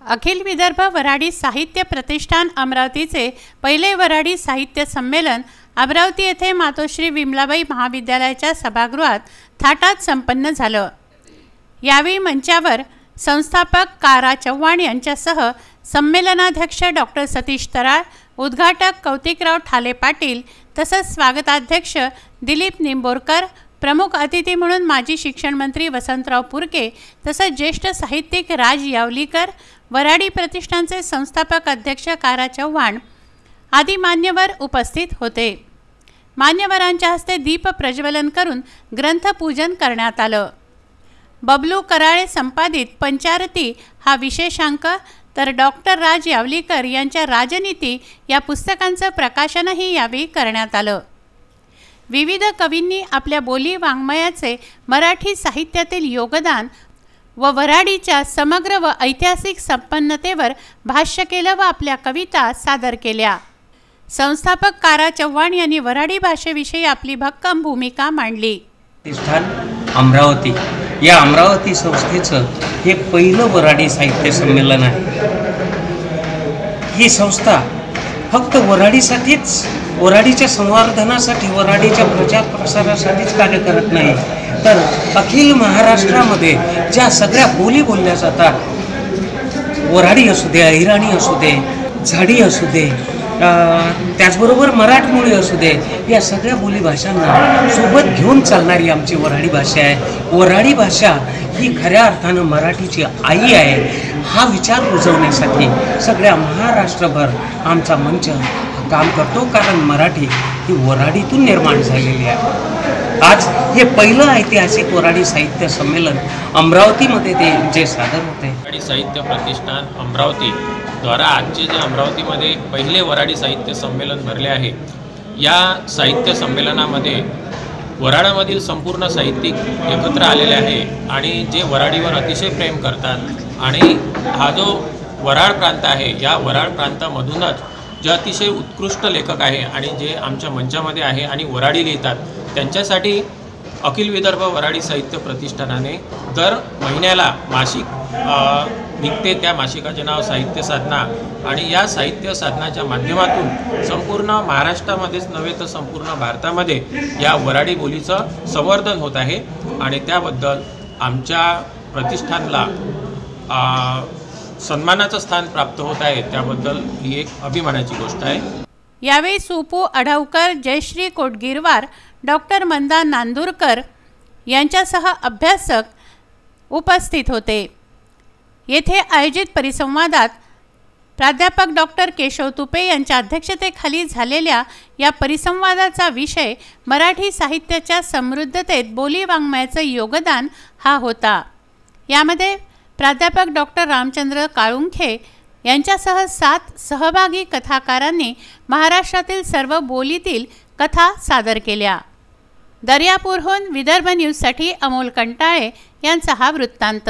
अखिल विदर्भ वऱ्हाडी साहित्य प्रतिष्ठान अमरावतीचे पहिले वऱ्हाडी साहित्य संमेलन अमरावती येथे मातोश्री विमलाबाई महाविद्यालयाच्या सभागृहात थाटात संपन्न झालं। यावेळी मंचावर संस्थापक कारा चव्हाण यांच्यासह संमेलनाध्यक्ष डॉक्टर सतीश तराळ, उद्घाटक कौतिकराव ठाले पाटील तसंच स्वागताध्यक्ष दिलीप निंबोरकर, प्रमुख अतिथी म्हणून माजी शिक्षण मंत्री वसंतराव पुरके तसंच ज्येष्ठ साहित्यिक राज यावलीकर, वऱ्हाडी प्रतिष्ठानचे संस्थापक अध्यक्ष कारा चव्हाण आदी मान्यवर उपस्थित होते। मान्यवरांच्या हस्ते दीप प्रज्वलन करून ग्रंथपूजन करण्यात आलं। बबलू कराळे संपादित पंचारती हा विशेषांक तर डॉक्टर राज यावलीकर यांच्या राजनीती या पुस्तकांचं प्रकाशनही यावेळी करण्यात आलं। विविध कवींनी आपल्या बोली वाङ्मयाचे मराठी साहित्यातील योगदान व वऱ्हाडीच्या समग्र व ऐतिहासिक संपन्नतेवर भाष्य केलं व आपल्या कविता सादर केल्या। संस्थापक कारा चव्हाण यांनी वऱ्हाडी भाषेविषयी आपली भक्कम भूमिका मांडली। प्रतिष्ठान अमरावती या अमरावती संस्थेचं हे पहिलं वऱ्हाडी साहित्य संमेलन आहे। ही संस्था फक्त वऱ्हाडीसाठीच, वऱ्हाडीच्या संवर्धनासाठी, वऱ्हाडीच्या प्रचार प्रसारासाठीच कार्य करत नाही, तर अखिल महाराष्ट्रामध्ये ज्या सगळ्या बोली बोलल्या जातात, वऱ्हाडी असू दे, अहिराणी असू दे, झाडी असू दे, त्याचबरोबर मराठमोळी असू दे, या सगळ्या बोलीभाषांना सोबत घेऊन चालणारी आमची वऱ्हाडी भाषा आहे। वऱ्हाडी भाषा ही खऱ्या अर्थानं मराठीची आई आहे, हा विचार रुजवण्यासाठी सगळ्या महाराष्ट्रभर आमचा मंच काम करतो, कारण मराठी ही वऱ्हाडीतून निर्माण झालेली आहे। आज हे पहिलं ऐतिहासिक वऱ्हाडी साहित्य संमेलन अमरावतीमध्ये ते जे सादर होते, वऱ्हाडी साहित्य प्रतिष्ठान अमरावती द्वारा आजचे जे अमरावतीमध्ये पहिले वऱ्हाडी साहित्य संमेलन भरले आहे, या साहित्य संमेलनामध्ये वऱ्हाडामधील संपूर्ण साहित्यिक एकत्र आलेले आहे आणि जे वऱ्हाडीवर अतिशय प्रेम करतात आणि हा जो वऱ्हाड प्रांत आहे, या वऱ्हाड प्रांतामधूनच जे अतिशय उत्कृष्ट लेखक आहे आणि जे आमच्या मंचामध्ये आहे आणि वऱ्हाडी लिहितात, त्यांच्यासाठी अखिल विदर्भ वऱ्हाडी साहित्य प्रतिष्ठानाने दर महिन्याला मासिक निघते। त्या मासिकाचे नाव साहित्य साधना आणि या साहित्य साधनाच्या माध्यमातून संपूर्ण महाराष्ट्रामध्येच नव्हे तर संपूर्ण भारतामध्ये या वऱ्हाडी बोलीचं संवर्धन होत आहे आणि त्याबद्दल आमच्या प्रतिष्ठानला सन्मानाचं स्थान प्राप्त होत आहे, त्याबद्दल ही एक अभिमानाची गोष्ट आहे। यावेळी सुपू अढावकर, जयश्री कोटगिरवार, डॉक्टर मंदा नांदुरकर यांच्यासह अभ्यासक उपस्थित होते। येथे आयोजित परिसंवादात प्राध्यापक डॉक्टर केशव तुपे यांच्या अध्यक्षतेखाली झालेल्या या परिसंवादाचा विषय मराठी साहित्याच्या समृद्धतेत बोली वाङ्मयाचे योगदान हा होता। यामध्ये प्राध्यापक डॉक्टर रामचंद्र काळुंखे यांच्यासह 7 सहभागी कथाकारांनी महाराष्ट्रातील सर्व बोलीतील कथा सादर केल्या। दर्यापूरहून विदर्भ न्यूजसाठी अमोल कंटाळे यांचा हा वृत्तांत।